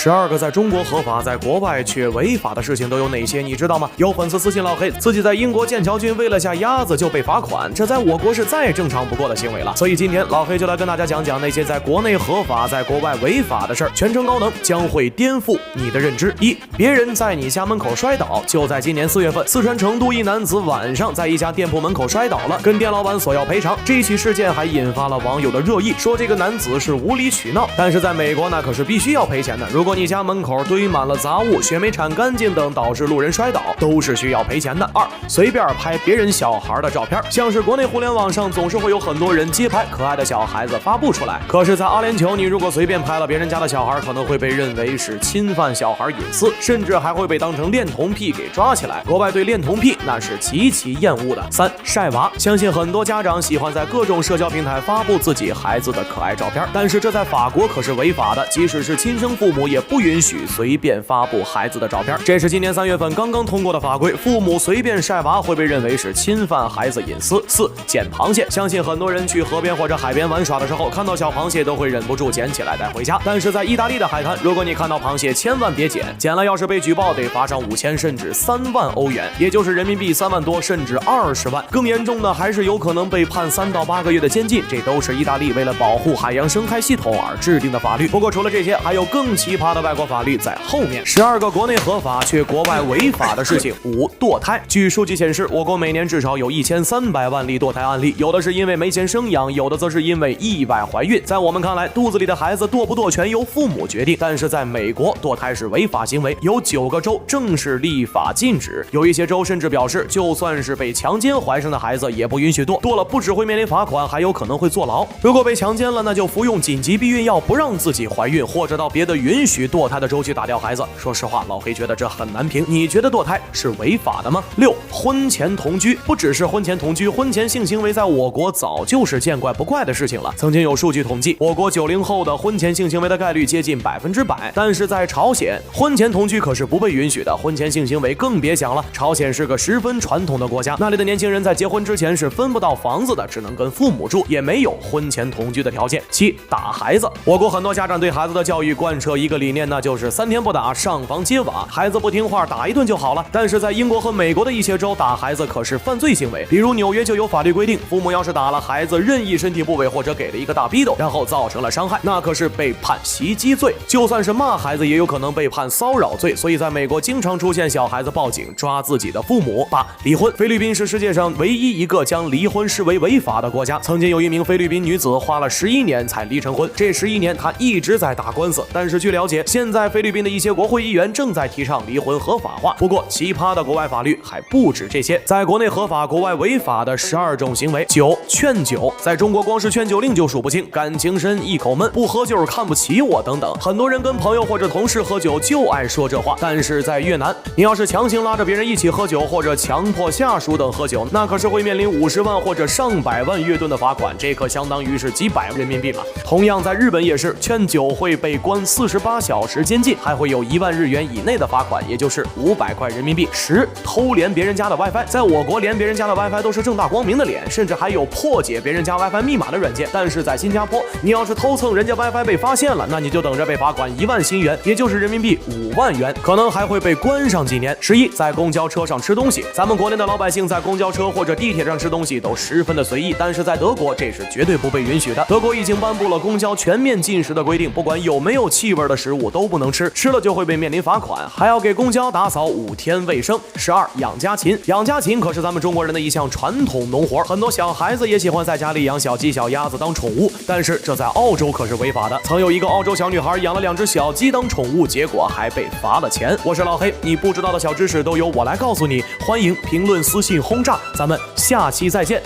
12个在中国合法，在国外却违法的事情都有哪些？你知道吗？有粉丝私信老黑，自己在英国剑桥郡喂了下鸭子就被罚款，这在我国是再正常不过的行为了。所以今天老黑就来跟大家讲讲那些在国内合法，在国外违法的事儿。全程高能，将会颠覆你的认知。一，别人在你家门口摔倒。就在今年4月份，四川成都一男子晚上在一家店铺门口摔倒了，跟店老板索要赔偿。这起事件还引发了网友的热议，说这个男子是无理取闹。但是在美国那可是必须要赔钱的，如果你家门口堆满了杂物，雪没铲干净等导致路人摔倒，都是需要赔钱的。二，随便拍别人小孩的照片，像是国内互联网上总是会有很多人街拍可爱的小孩子发布出来，可是在阿联酋，你如果随便拍了别人家的小孩，可能会被认为是侵犯小孩隐私，甚至还会被当成恋童癖给抓起来。国外对恋童癖那是极其厌恶的。三，晒娃，相信很多家长喜欢在各种社交平台发布自己孩子的可爱照片，但是这在法国可是违法的，即使是亲生父母也不允许随便发布孩子的照片。这是今年3月份刚刚通过的法规，父母随便晒娃会被认为是侵犯孩子隐私。四，捡螃蟹，相信很多人去河边或者海边玩耍的时候，看到小螃蟹都会忍不住捡起来带回家。但是在意大利的海滩，如果你看到螃蟹，千万别捡，捡了要是被举报，得罚上5000甚至3万欧元，也就是人民币3万多甚至20万。更严重的还是有可能被判3到8个月的监禁。这都是意大利为了保护海洋生态系统而制定的法律。不过除了这些，还有更奇葩的外国法律在后面。12个国内合法却国外违法的事情。5，堕胎。据数据显示，我国每年至少有1300万例堕胎案例，有的是因为没钱生养，有的则是因为意外怀孕。在我们看来，肚子里的孩子堕不堕全由父母决定，但是在美国，堕胎是违法行为，有9个州正式立法禁止，有一些州甚至表示，就算是被强奸怀上的孩子也不允许堕，堕了不只会面临罚款，还有可能会坐牢。如果被强奸了，那就服用紧急避孕药，不让自己怀孕，或者到别的允许堕胎的州去打掉孩子。说实话，老黑觉得这很难评。你觉得堕胎是违法的吗？6，婚前同居。不只是婚前同居，婚前性行为在我国早就是见怪不怪的事情了。曾经有数据统计，我国90后的婚前性行为的概率接近100%，但是在朝鲜，婚前同居可是不被允许的，婚前性行为更别想了。朝鲜是个十分传统的国家，那里的年轻人在结婚之前是分不到房子的，只能跟父母住，也没有婚前同居的条件。7，打孩子。我国很多家长对孩子的教育贯彻一个理念，那就是3天不打，上房揭瓦，孩子不听话打一顿就好了。但是在英国和美国的一些州，打孩子可是犯罪行为，比如纽约就有法律规定，父母要是打了孩子任意身体部位或者给了一个大逼斗，然后造成了伤害，那可是被判袭击罪。就算是骂孩子也有可能被判骚扰罪，所以在美国经常出现小孩子报警抓自己的父母。8，离婚。菲律宾是世界上唯一一个将离婚视为违法的国家，曾经有一名菲律宾女子花了11年才离成婚，这11年她一直在打官司。但是据了解，现在菲律宾的一些国会议员正在提倡离婚合法化。不过奇葩的国外法律还不止这些，在国内合法国外违法的12种行为。9，劝酒。在中国光是劝酒令就数不清，感情深一口闷，不喝酒看不起我等等，很多人跟朋友或者同事喝酒就爱说这话。但是在越南，你要是强行拉着别人一起喝酒，或者强迫下属等喝酒，那可是会面临50万或者上百万越盾的罚款，这可相当于是几百万人民币了。同样在日本也是，劝酒会被关48小时监禁，还会有1万日元以内的罚款，也就是500块人民币。10，偷连别人家的 WiFi。在我国连别人家的 WiFi 都是正大光明的脸，甚至还有破解别人家 WiFi 密码的软件。但是在新加坡，你要是偷蹭人家 WiFi 被发现了，那你就等着被罚款1万新元，也就是人民币5万元，可能还会被关上几年。11，在公交车上吃东西。咱们国内的老百姓在公交车或者地铁上吃东西都十分的随意，但是在德国这是绝对不被允许的。德国已经颁布了公交全面禁食的规定，不管有没有气味的食物都不能吃，吃了就会被面临罚款，还要给公交打扫5天卫生。12，养家禽。养家禽可是咱们中国人的一项传统农活，很多小孩子也喜欢在家里养小鸡小鸭子当宠物，但是这在澳洲可是违法的。曾有一个澳洲小女孩养了2只小鸡当宠物，结果还被罚了钱。我是老黑，你不知道的小知识都由我来告诉你，欢迎评论私信轰炸，咱们下期再见。